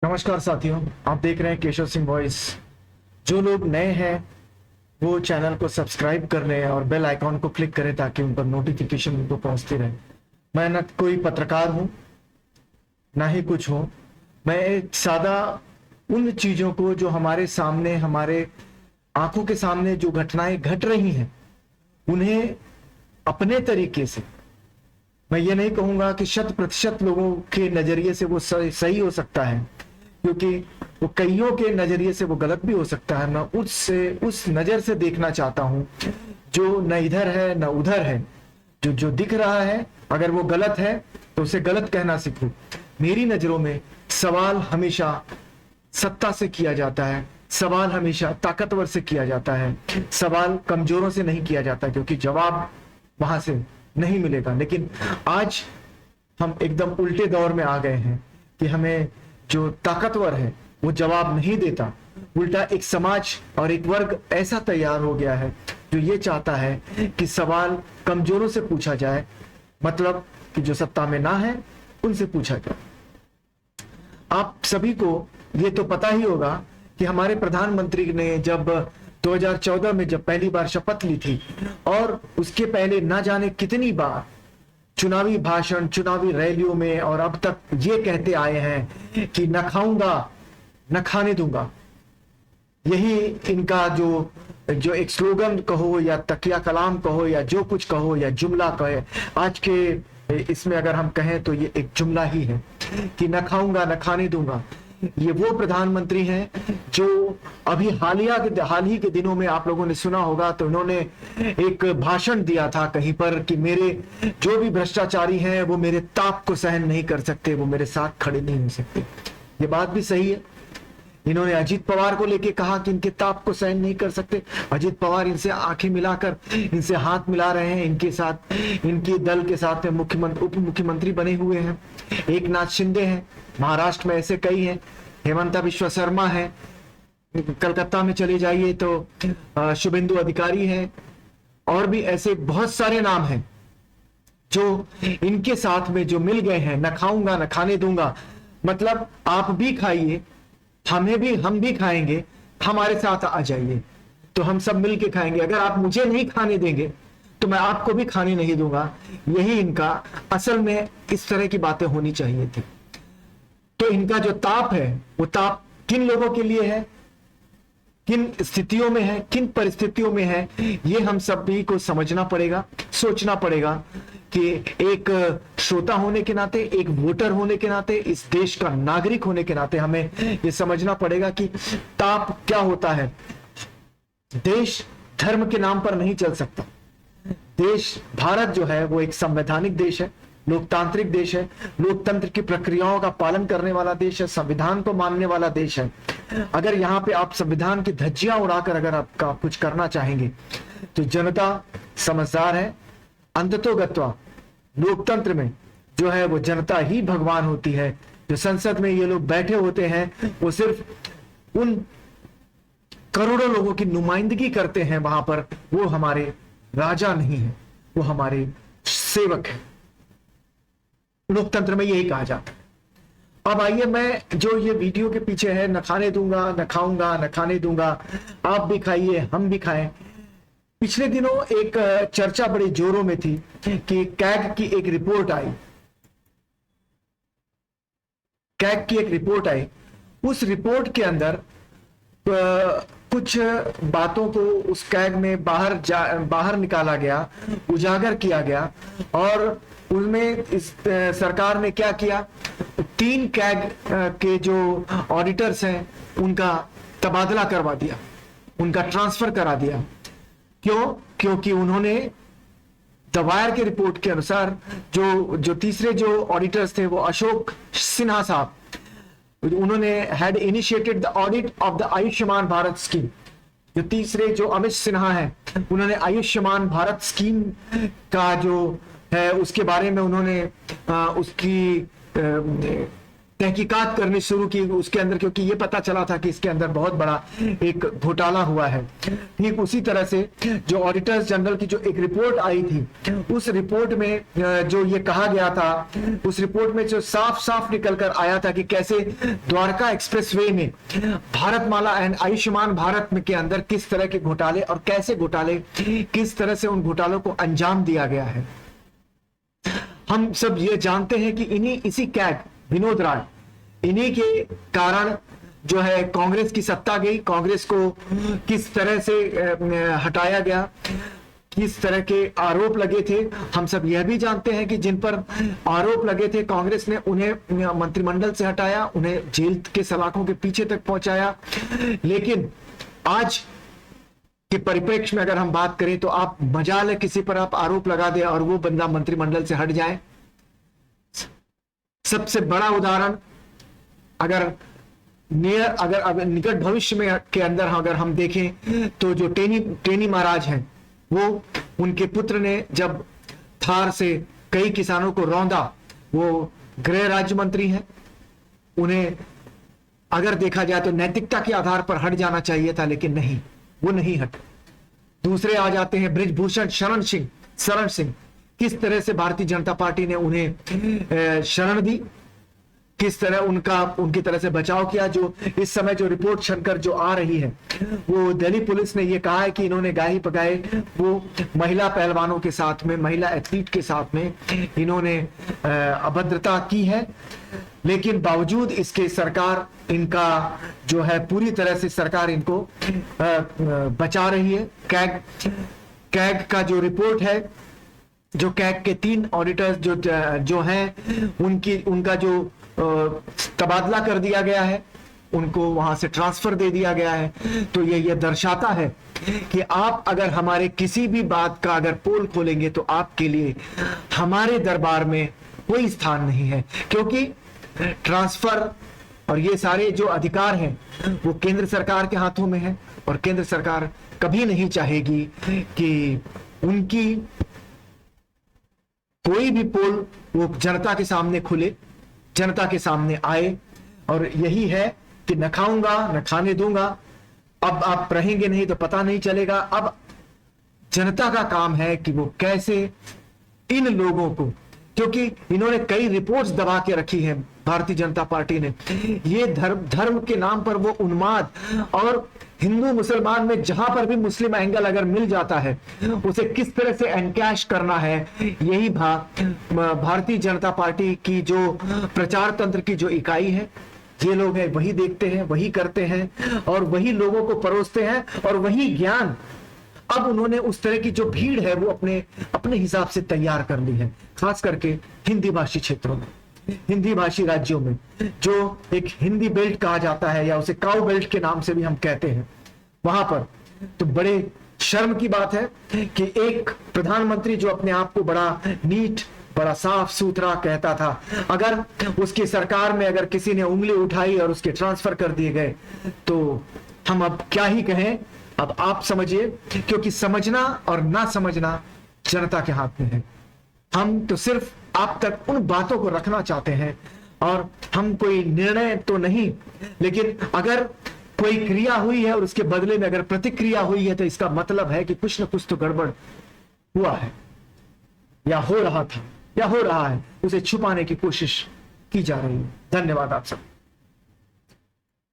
नमस्कार साथियों, आप देख रहे हैं केशव सिंह वॉइस। जो लोग नए हैं वो चैनल को सब्सक्राइब कर लें और बेल आइकॉन को क्लिक करें ताकि उन पर नोटिफिकेशन उनको पहुंचती रहे। मैं न कोई पत्रकार हूं ना ही कुछ हूं। मैं एक सादा उन चीजों को जो हमारे सामने, हमारे आंखों के सामने जो घटनाएं घट रही हैं, उन्हें अपने तरीके से, मैं ये नहीं कहूंगा कि 100% लोगों के नजरिए से वो सही हो सकता है, क्योंकि वो कईयों के नजरिए से वो गलत भी हो सकता है। मैं उस नजर से देखना चाहता हूं जो न इधर है न उधर है। जो दिख रहा है, अगर वो गलत है तो उसे गलत कहना सीखो। मेरी नजरों में सवाल हमेशा सत्ता से किया जाता है, सवाल हमेशा ताकतवर से किया जाता है, सवाल कमजोरों से नहीं किया जाता, क्योंकि जवाब वहां से नहीं मिलेगा। लेकिन आज हम एकदम उल्टे दौर में आ गए हैं कि हमें जो ताकतवर है वो जवाब नहीं देता, उल्टा एक समाज और एक वर्ग ऐसा तैयार हो गया है जो ये चाहता है कि सवाल कमजोरों से पूछा जाए, मतलब कि जो सत्ता में ना है उनसे पूछा जाए। आप सभी को ये तो पता ही होगा कि हमारे प्रधानमंत्री ने जब 2014 में जब पहली बार शपथ ली थी, और उसके पहले ना जाने कितनी बार चुनावी भाषण, चुनावी रैलियों में और अब तक ये कहते आए हैं कि न खाऊंगा न खाने दूंगा। यही इनका जो एक स्लोगन कहो या तकिया कलाम कहो या जो कुछ कहो या जुमला कहे, आज के इसमें अगर हम कहें तो ये एक जुमला ही है कि न खाऊंगा न खाने दूंगा। ये वो प्रधानमंत्री हैं जो अभी हाल ही के दिनों में आप लोगों ने सुना होगा, तो इन्होंने एक भाषण दिया था कहीं पर कि मेरे जो भी भ्रष्टाचारी हैं वो मेरे ताप को सहन नहीं कर सकते, वो मेरे साथ खड़े नहीं हो सकते। ये बात भी सही है। इन्होंने अजीत पवार को लेके कहा कि इनके ताप को सहन नहीं कर सकते। अजीत पवार इनसे आंखें मिलाकर, इनसे हाथ मिला रहे हैं, इनके साथ, इनके दल के साथ मुख्यमंत्री, उप मुख्यमंत्री बने हुए हैं। एक नाथ शिंदे हैं, महाराष्ट्र में ऐसे कई हैं। हेमंता बिश्वा शर्मा है, कलकत्ता में चले जाइए तो शुभेंदु अधिकारी है, और भी ऐसे बहुत सारे नाम हैं जो इनके साथ में जो मिल गए हैं। न खाऊंगा न खाने दूंगा, मतलब आप भी खाइए, हम भी खाएंगे, हमारे साथ आ जाइए तो हम सब मिलके खाएंगे। अगर आप मुझे नहीं खाने देंगे तो मैं आपको भी खाने नहीं दूंगा। यही इनका असल में इस तरह की बातें होनी चाहिए थी। तो इनका जो ताप है वो ताप किन लोगों के लिए है, किन स्थितियों में है, किन परिस्थितियों में है, ये हम सभी को समझना पड़ेगा, सोचना पड़ेगा कि एक श्रोता होने के नाते, एक वोटर होने के नाते, इस देश का नागरिक होने के नाते हमें ये समझना पड़ेगा कि ताप क्या होता है। देश धर्म के नाम पर नहीं चल सकता। देश, भारत जो है वो एक संवैधानिक देश है, लोकतांत्रिक देश है, लोकतंत्र की प्रक्रियाओं का पालन करने वाला देश है, संविधान को मानने वाला देश है। अगर यहाँ पे आप संविधान की धज्जियां उड़ाकर अगर आपका कुछ करना चाहेंगे तो जनता समझदार है। अंततोगत्वा लोकतंत्र में जो है वो जनता ही भगवान होती है। जो संसद में ये लोग बैठे होते हैं वो सिर्फ उन करोड़ों लोगों की नुमाइंदगी करते हैं वहां पर, वो हमारे राजा नहीं है, वो हमारे सेवक है। लोकतंत्र में यही कहा जाता है। अब आइए, मैं जो ये वीडियो के पीछे है, न खाने दूंगा न खाऊंगा न खाने दूंगा, आप भी खाइए हम भी खाएं। पिछले दिनों एक चर्चा बड़ी जोरों में थी कि कैग की एक रिपोर्ट आई, कैग की एक रिपोर्ट आई। उस रिपोर्ट के अंदर कुछ बातों को उस कैग में बाहर निकाला गया, उजागर किया गया, और उनमें इस सरकार ने क्या किया, 3 कैग के जो ऑडिटर्स हैं उनका तबादला करवा दिया, उनका ट्रांसफर करा दिया। क्यों? क्योंकि उन्होंने द वायर के रिपोर्ट के अनुसार जो तीसरे जो ऑडिटर्स थे वो अशोक सिन्हा साहब, उन्होंने had initiated the audit of the Ayushman Bharat scheme. जो तीसरे जो अमित सिन्हा हैं, उन्होंने आयुष्मान भारत स्कीम का जो है उसके बारे में उन्होंने उसकी तहकीकात करनी शुरू की उसके अंदर, क्योंकि ये पता चला था कि इसके अंदर बहुत बड़ा एक घोटाला हुआ है। ठीक उसी तरह से जो ऑडिटर्स जनरल की जो एक रिपोर्ट आई थी, उस रिपोर्ट में जो ये कहा गया था, उस रिपोर्ट में जो साफ साफ निकल कर आया था कि कैसे द्वारका एक्सप्रेसवे में भारतमाला एंड आयुष्मान भारत में के अंदर किस तरह के घोटाले और कैसे घोटाले, किस तरह से उन घोटालों को अंजाम दिया गया है। हम सब ये जानते हैं कि इसी कैग विनोद राय, इन्हीं के कारण जो है कांग्रेस की सत्ता गई, कांग्रेस को किस तरह से हटाया गया, किस तरह के आरोप लगे थे। हम सब यह भी जानते हैं कि जिन पर आरोप लगे थे कांग्रेस ने उन्हें मंत्रिमंडल से हटाया, उन्हें जेल के सलाखों के पीछे तक पहुंचाया। लेकिन आज के परिप्रेक्ष्य में अगर हम बात करें तो आप मजाल है किसी पर आप आरोप लगा दे और वो बंदा मंत्रिमंडल से हट जाए। सबसे बड़ा उदाहरण अगर निकट भविष्य में के अंदर अगर हम देखें तो जो टेनी महाराज हैं, वो उनके पुत्र ने जब थार से कई किसानों को रौंदा, वो गृह राज्य मंत्री हैं, उन्हें अगर देखा जाए तो नैतिकता के आधार पर हट जाना चाहिए था, लेकिन नहीं, वो नहीं हटे। दूसरे आ जाते हैं बृजभूषण शरण सिंह, किस तरह से भारतीय जनता पार्टी ने उन्हें शरण दी, किस तरह उनकी तरह से बचाव किया। जो इस समय जो रिपोर्ट शंकर जो आ रही है, वो दिल्ली पुलिस ने ये कहा है कि इन्होंने गाही पकाए वो महिला पहलवानों के साथ में, महिला एथलीट के साथ में इन्होंने अभद्रता की है। लेकिन बावजूद इसके सरकार इनका जो है पूरी तरह से सरकार इनको बचा रही है। कैग का जो रिपोर्ट है, जो कैग के 3 ऑडिटर्स जो हैं उनका जो तबादला कर दिया गया है, उनको वहां से ट्रांसफर दे दिया गया है। तो ये दर्शाता है कि आप अगर हमारे किसी भी बात का अगर पोल खोलेंगे तो आपके लिए हमारे दरबार में कोई स्थान नहीं है, क्योंकि ट्रांसफर और ये सारे जो अधिकार हैं वो केंद्र सरकार के हाथों में है, और केंद्र सरकार कभी नहीं चाहेगी कि उनकी कोई भी पोल वो जनता के सामने खुले, जनता के सामने आए। और यही है कि न खाऊंगा न खाने दूंगा, अब आप रहेंगे नहीं तो पता नहीं चलेगा। अब जनता का काम है कि वो कैसे इन लोगों को, क्योंकि इन्होंने कई रिपोर्ट्स दबा के रखी है भारतीय जनता पार्टी ने, ये धर्म के नाम पर वो उन्माद, और हिंदू मुसलमान में जहां पर भी मुस्लिम एंगल अगर मिल जाता है उसे किस तरह से एनकैश करना है, यही भारतीय जनता पार्टी की जो प्रचार तंत्र की जो इकाई है, ये लोग हैं वही देखते हैं, वही करते हैं और वही लोगों को परोसते हैं, और वही ज्ञान अब उन्होंने उस तरह की जो भीड़ है वो अपने हिसाब से तैयार कर ली है, खास करके हिंदी भाषी क्षेत्रों में, हिंदी भाषी राज्यों में, जो एक हिंदी बेल्ट कहा जाता है या उसे काउ बेल्ट के नाम से भी हम कहते हैं, वहां पर तो बड़े शर्म की बात है कि एक प्रधानमंत्री जो अपने आप को बड़ा नीट, बड़ा साफ सुथरा कहता था, अगर उसकी सरकार में अगर किसी ने उंगली उठाई और उसके ट्रांसफर कर दिए गए तो हम अब क्या ही कहें। अब आप समझिए, क्योंकि समझना और ना समझना जनता के हाथ में है। हम तो सिर्फ आप तक उन बातों को रखना चाहते हैं, और हम कोई निर्णय तो नहीं, लेकिन अगर कोई क्रिया हुई है और उसके बदले में अगर प्रतिक्रिया हुई है तो इसका मतलब है कि कुछ न कुछ तो गड़बड़ हुआ है, या हो रहा था, या हो रहा है, उसे छुपाने की कोशिश की जा रही है। धन्यवाद आप सब।